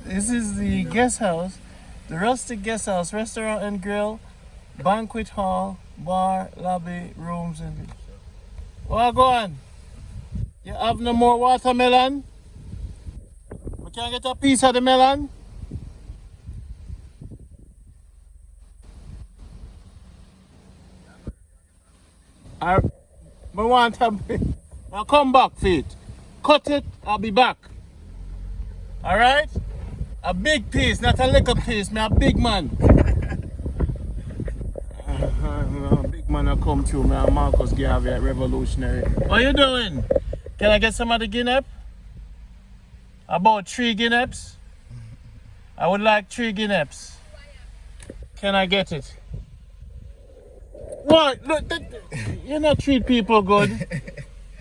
This is the guest house, the Rustic Guest House, restaurant and grill, banquet hall, bar, lobby, rooms, and. Well, go on. You have no more watermelon? We can get a piece of the melon? I want to. I'll come back, feet. Cut it, I'll be back. Alright? A big piece, not a little piece, me a big man. A big man will come through, me and Marcus Garvey at Revolutionary. What you doing? Can I get some of the guinea? About 3 guineas? I would like 3 guineas. Can I get it? What? Look, you not treat people good.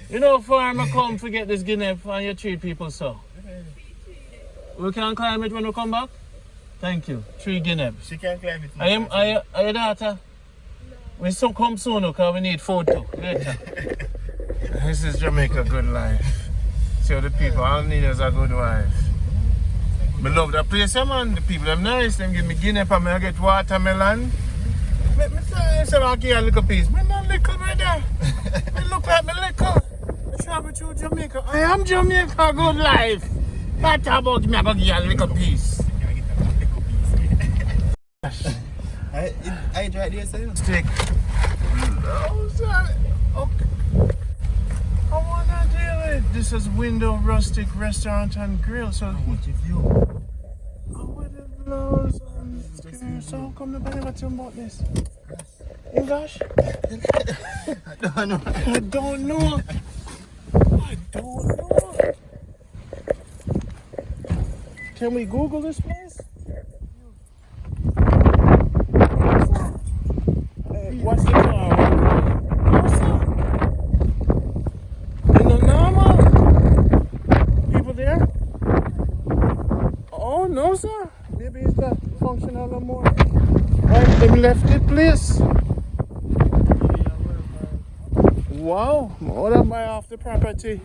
You know, farmer come to get this guinea and you treat people so. We can climb it when we come back? Thank you. 3 guineas. She can climb it. Are your daughter? No. We still come soon because we need food too. Later. This is Jamaica Good Life. See how the people, all need is a good wife. I love that place, man. The people are nice. They give me guinea and I get watermelon. I say I give you a little piece. I'm not little, brother. I look like me little. I travel through Jamaica. I am Jamaica Good Life. What about me? I'm going to give you a little piece. I enjoyed this, sir. Stick. No, sorry. Okay. I want to deal with. This is Window Rustic Restaurant and Grill. So What's your view? I would have lost. So how come nobody ever tell me about this? English? I don't know. I don't know. I don't know. Can we Google this place? Hey, what's the car? What's that? You know, normal? People there? Oh, no, sir. Maybe it's not functional no more. Right, them left the place. Wow, more than buy off the property.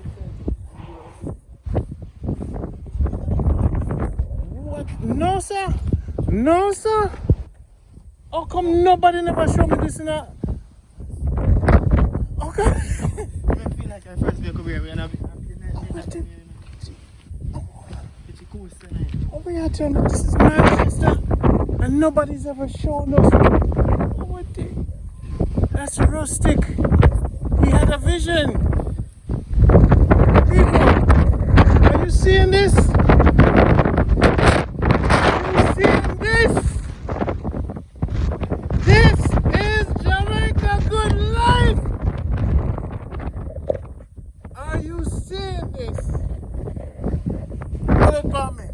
What? No, sir. No, sir. How come nobody never showed me this in a... Okay. I feel like our first vehicle we're going to be over here telling me this is Manchester and nobody's ever shown us. Oh, what the... That's Rustic. He had a vision. People, are you seeing this? Are you seeing this? This is Jamaica Good Life. Are you seeing this? Look at me.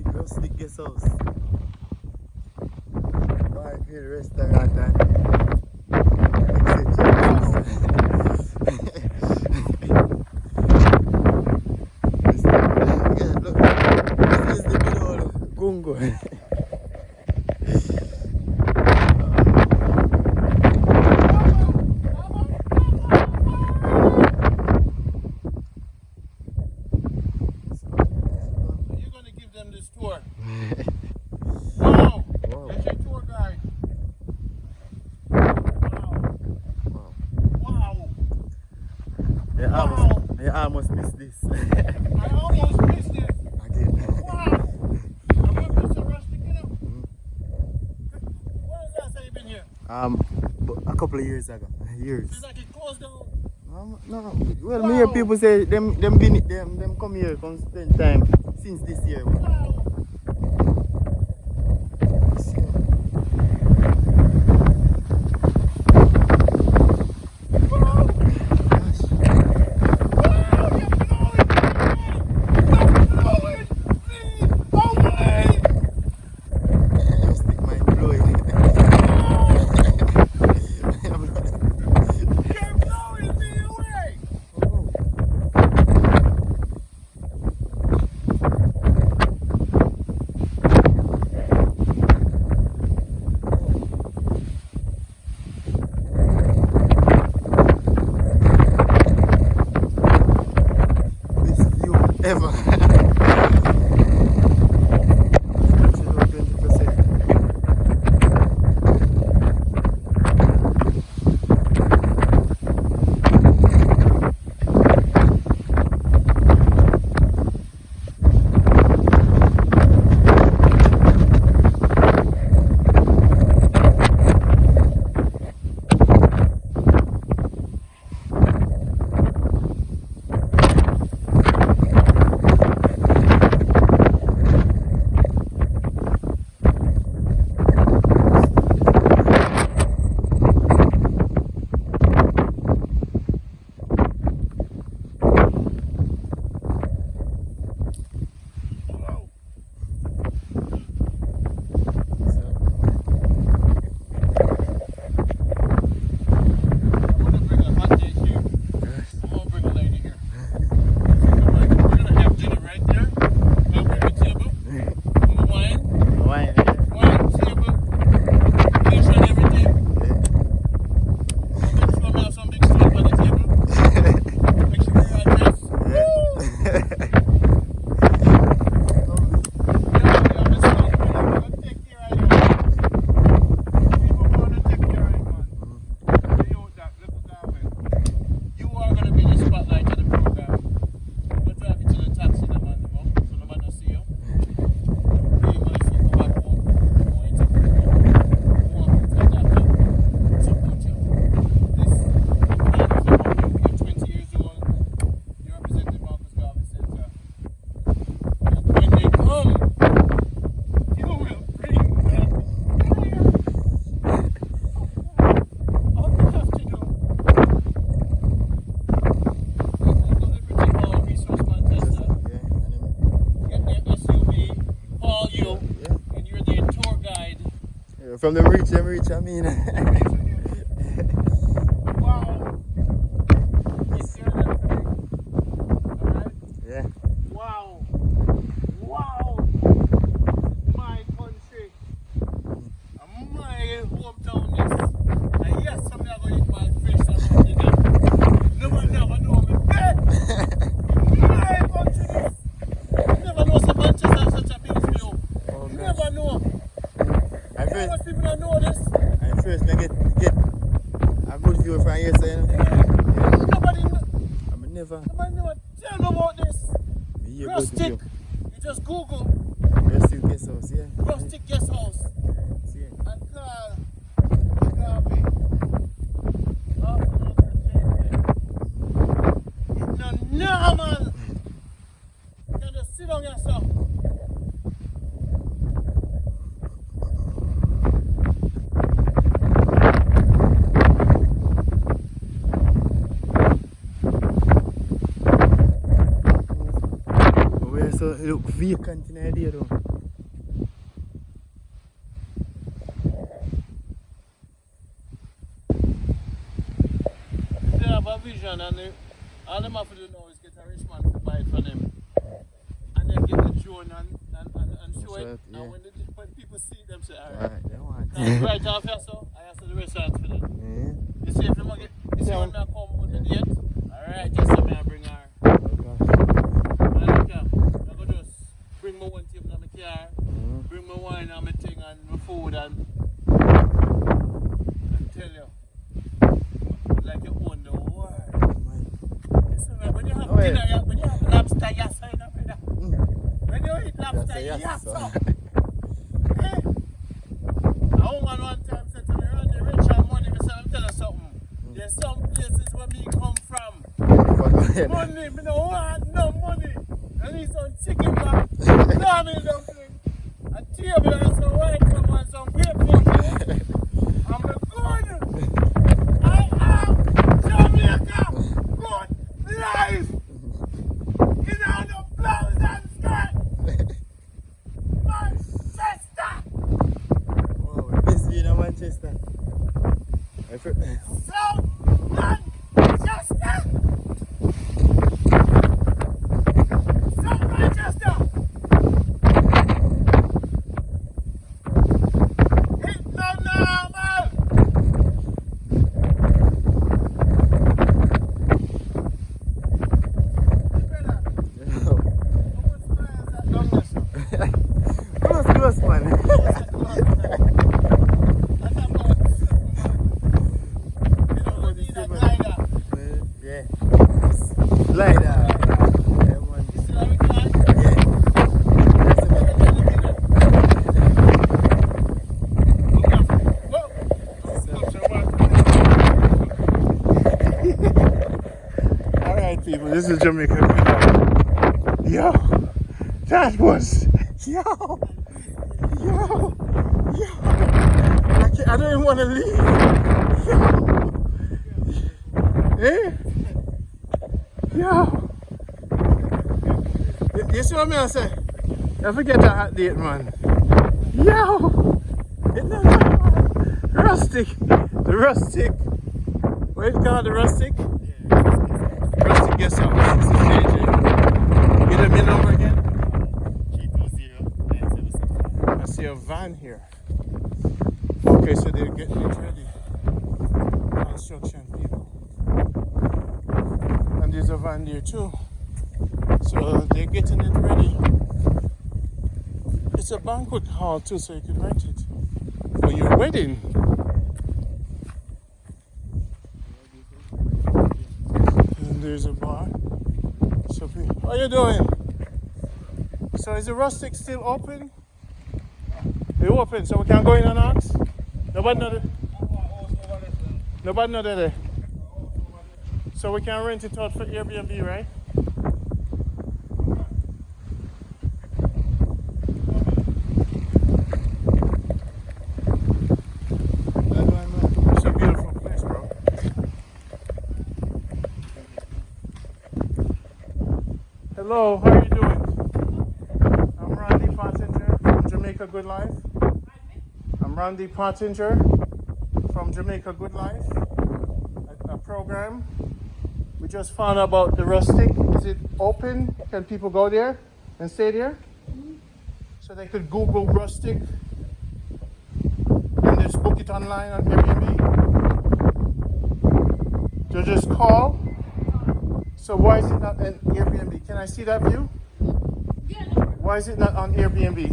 Rustic Guest House. Banquet, restaurant and yeah, look, this is the good old gungo. Wow! Wow. That's your tour guide. Wow. Wow. You almost missed this. I almost missed it. Again. Wow. I'm going to Mr. Rustic, you know. What is that say you've been here? But a couple of years ago. Years. It's like it closed down. No. Well, me hear people say them come here, come spend time since this year. Wow. Ever. Scratch it out 20%. From the reach, I mean. Wow. Yeah. Wow. Wow. My country. My hometown is. And yes, somebody are going to eat my fish and my dinner. No one never know me. My country is. Never know some Manchester has such a big view. Oh, Never know. Most people don't know this. And first, I get a good view from here, so, you know. Nobody I mean, never tell me about this. Rustic. You just Google. Rustic Guest House, yeah. Rustic Guest House. Yeah. And call Garvey. It's not normal. You can just sit down yourself. So it look vacant in idea though. They have a vision and all them have to do now is get a rich man to buy it for them. And then get the drone and show it. Yeah. And when people see them say, alright. They want. Right off here, so I ask the restaurant for them. Yeah. You see if you want you see when I come with the date? Alright, just so me I bring her. Bring my one table in my car, bring my wine and my thing and my food and tell you, like you own the world. Listen, man, when you have dinner, when you have lobster, yes, I know, brother. When you eat lobster, yes, sir. Hey, a woman one time said to me, run the rich and money, I said, I'm telling you something. There's some places where me come from. Money, me don't want no money. I need some chicken back. No, I mean dumpling. A table and some white rum and some grapefruit. I'm good. I am Jamaica Good Life. In all the blouse and skirt. Manchester. Wow, best view in Manchester. South Manchester. Manchester! It's not normal! Like that. Yeah, man. You still have a car? Yeah. Alright people, this is Jamaica Good Life. Yo, that was, yo, I don't even want to leave. Yo, you see what I say? I forget that hot date, man. Yo, Rustic, the Rustic, what is it called, the Rustic? Rustic Guest House. This is JJ. Give them your number again. 320-977. I see a van here. Okay, so they're getting it ready. Construction people. And there's a van there too. So they're getting it ready. It's a banquet hall too, so you could rent it for your wedding. And there's a bar. So, how you doing? So is the Rustic still open? They open, so we can go in and ask? Nobody know that? Nobody know that? So we can rent it out for Airbnb, right? It's a beautiful place, bro. Hello, how are you doing? I'm Randy Pottinger from Jamaica Good Life. I'm Randy Pottinger from Jamaica Good Life, a program. We just found out about the Rustic. Is it open? Can people go there and stay there? So they could Google Rustic and just book it online on Airbnb. So just call. So why is it not an Airbnb? Can I see that view? Yeah. Why is it not on Airbnb?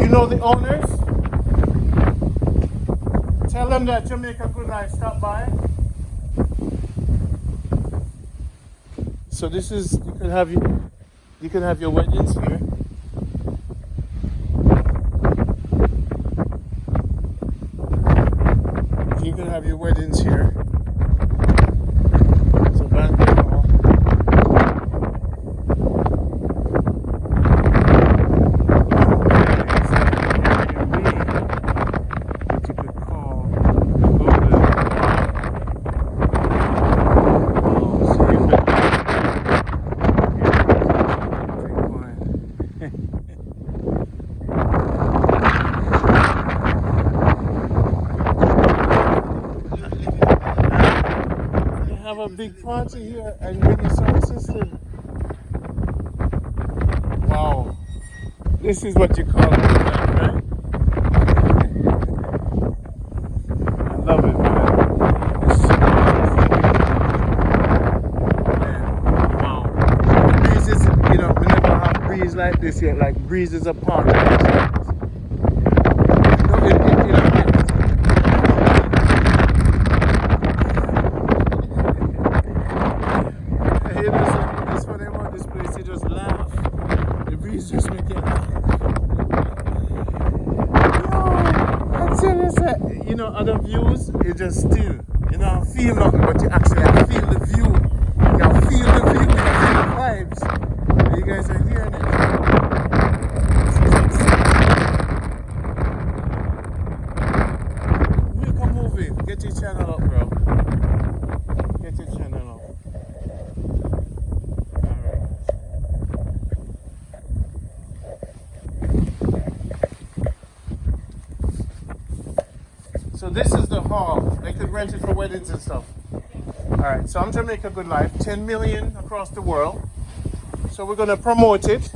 You know the owners? Tell them that Jamaica Good Life stop by. So this is, you can have your weddings here. You can have your weddings here. It's a banquet hall. That you could call Google. So you could take one. Have a big party here and bring a sound system. Wow. This is what you call it, right? I love it, man. It's so man, wow. The breeze is, we never have breeze like this yet, like breezes apart. It's funny about this place, you just laugh. The breeze just make you laugh. Yo, I tell you, other views, it just still. You don't feel nothing, but you actually feel the view. You can feel the view, you can feel the vibes. And you guys are hearing it. Make a movie. Get your channel up, bro. Get your channel up. So this is the hall. They could rent it for weddings and stuff. Alright, so I'm Jamaica Good Life. 10 million across the world. So we're going to promote it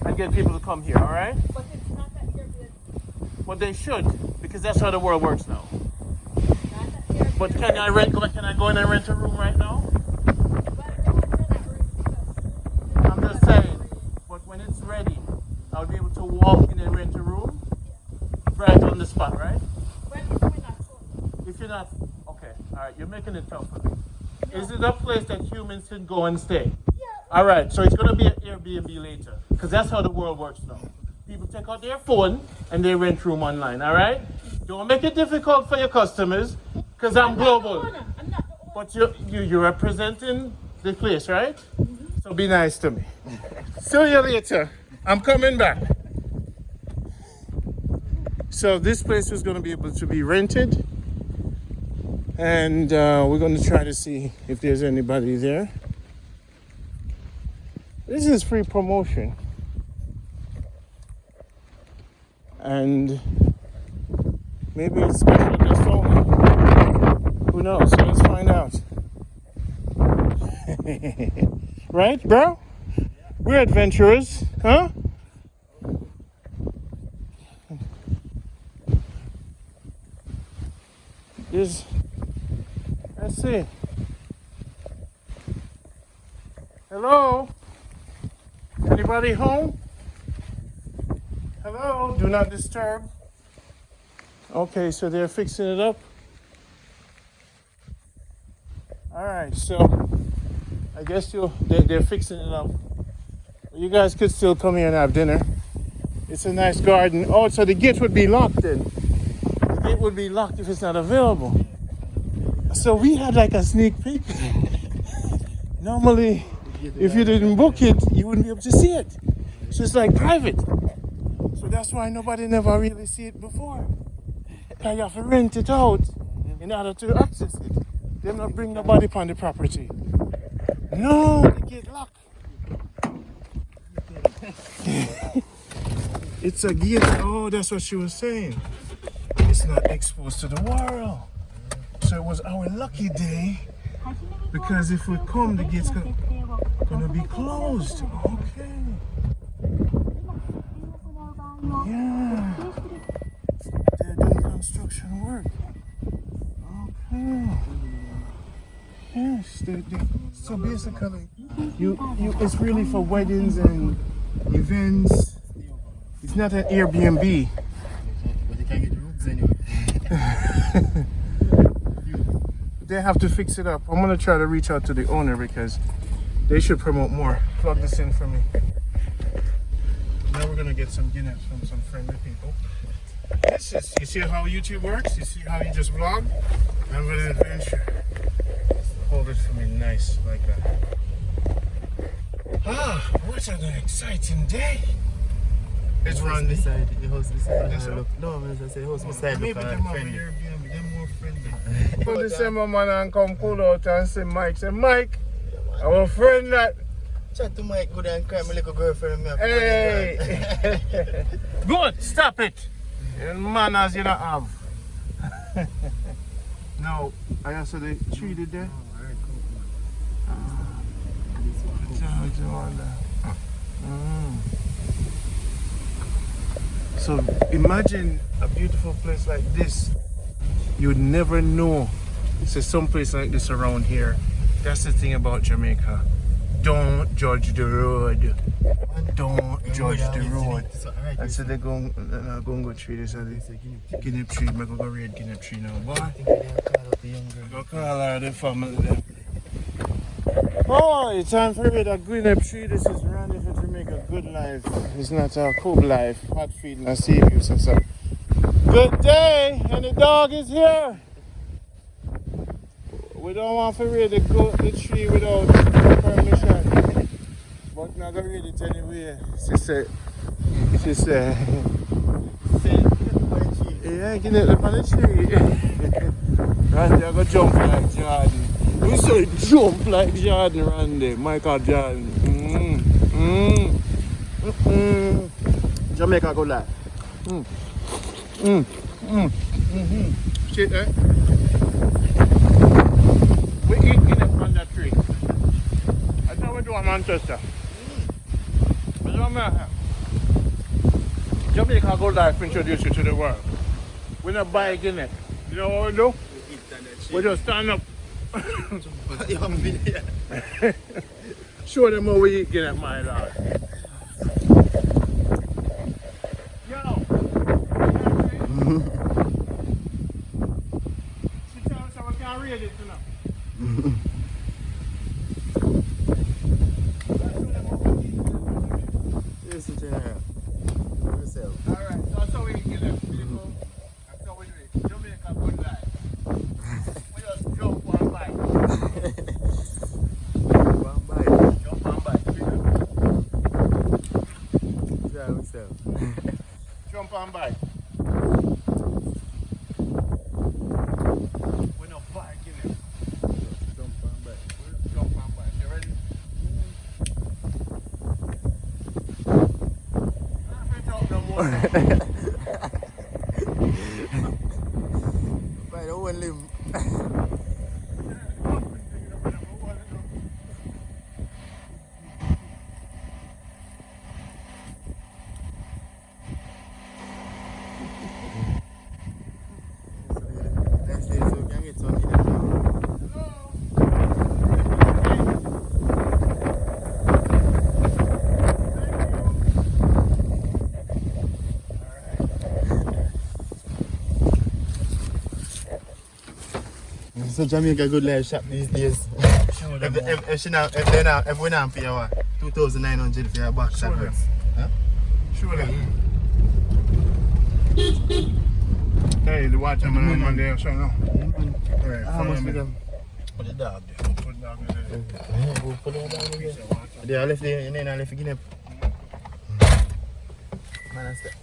and get people to come here, alright? But it's not that Airbnb. But they should, because that's how the world works now. Not that Airbnb. But can I go in and rent a room right now? I'm just saying, but when it's ready, I'll be able to walk in and rent a room right on the spot, right? If you're not, okay, all right, you're making it it out for me. Is it a place that humans can go and stay? All right, so it's going to be an Airbnb later, because that's how the world works now. People take out their phone and they rent room online, all right? Don't make it difficult for your customers, because I'm global. I'm not the owner. But you're representing the place, right? So be nice to me. See you later. I'm coming back. So this place is going to be able to be rented. And we're going to try to see if there's anybody there. This is free promotion. And maybe it's special guest only. Who knows? So let's find out. Right, bro? We're adventurers, huh? Let's see. Hello? Anybody home? Hello? Do not disturb. Okay, so they're fixing it up. All right, so I guess they're fixing it up. You guys could still come here and have dinner. It's a nice garden. Oh, so the gate would be locked then. The gate would be locked if it's not available. So we had like a sneak peek. Normally, if you didn't book it, you wouldn't be able to see it. So it's like private. So that's why nobody never really see it before. Because you have to rent it out in order to access it. They not bring nobody upon the property. No, the gate locked. It's a gate. Oh, that's what she was saying. It's not exposed to the world. So it was our lucky day. Because if we come, the gate's gonna be closed. Okay. Yeah. They're doing construction work. Okay. Yes. So basically, it's really for weddings and events. It's not an Airbnb. But you can get rooms anyway. They have to fix it up. I'm gonna try to reach out to the owner because they should promote more. Plug this in for me. Now we're gonna get some Guinness from some friendly people. This is, you see how YouTube works? You see how you just vlog? I'm an adventure. Hold it for me nice like that. Ah, what an exciting day. It's Randy. The house beside. Yes, sir. No, I say house beside. Maybe Look them over friendly. here, they're more friendly. But the same man and come cool out and say Mike, our friend that. Chat to Mike, good and cry, my little girlfriend. Hey! Good, stop it! And manners you don't have. No, I also the tree there. So imagine a beautiful place like this. You'd never know there's some place like this around here. That's the thing about Jamaica. Don't judge the road. Don't judge the road. And so they're going go tree. They said the guinea tree. I'm going to go read guinea tree now, boy. I'm going to call her the family there. Oh, it's time for read a guinea tree. This is Randy for Jamaica Good Life. It's not a cool life. Hot feeding and sea views and stuff. Good day, and the dog is here. We don't want to read the tree without permission. But not gonna read it anyway. She said, yeah, get it up on the tree. Randy, I go jump like Jordan. We say jump like Jordan, Randy. Michael Jordan. Jamaica Good Life. Shit, eh? We eat in it on that tree. That's how we do in Manchester. That's what I have. Jamaica Good Life introduce you to the world. We not buy a Guinness. You know what we do? We just stand up. Show them how we eat Guinness, my lord. Yo! She tells us we can't read it enough. Yes, General. Yourself. Alright, so that's how we get them. People, that's how we do it. Jamaica Good Life. We just jump one bike. One bite. Jump one bike. Yeah, yourself. Jump one bike. We're not biking it. Jump one bite. We just jump one bike. You ready? If we jump no more. By the one limb. Next day, so we can get some in the So Jamaica Good Life shop these days. If we not pay what 2,900 for your back shop. Sure. Huh? Show them. Hey, the waterman on there, so no. Alright, How follow much me. for them? Put the dog there. Put the dog there. Put them down again. They are left there, and then I left again. Man, that's that.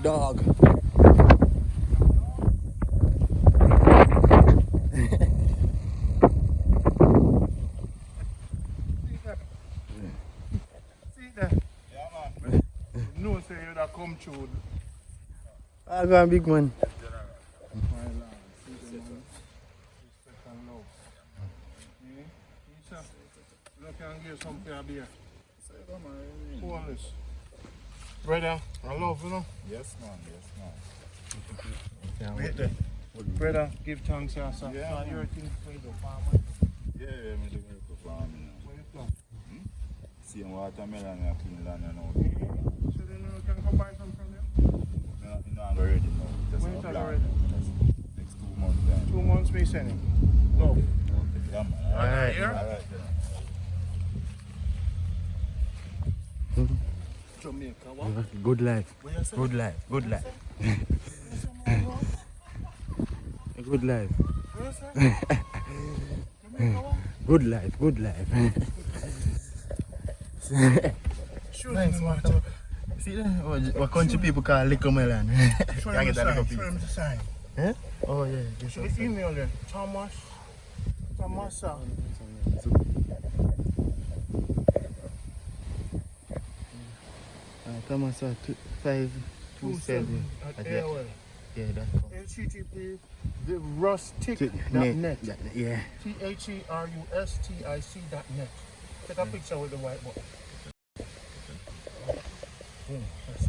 Dog. See that? Yeah, man. No, say you that come through. I got a big one. Look and give some for a beer. Hold this. Brother, I love you know. Yes, man. Yes, man. Wait there. Brother, give thanks to yourself. Yeah, So man. your things for the farmer. Yeah, me do very good farming now. Where you from? See watermelon and clean land and all. So then you can come buy some from them? You know, I'm ready now. Just When a is that plan. already? Next 2 months time. 2 months me sending. No. Yeah, man. Alright, here? Alright, Jamaica, what? Good life. Where you say? Good life. Good life. Good life. Where you say? Jamaica, what? Good life. Good life. Show Nice them one. what. See that? What country people call liquor melon? Show Can I them get the that little sign. piece? Show them the sign. Huh? Oh yeah. This Show one. the email there. Tomasa. Thomas 527 at at AOL. yeah, that's cool. HTTP the rustic.net. Yeah. THERUSTIC.net. Take a picture with the whiteboard. Boom. That's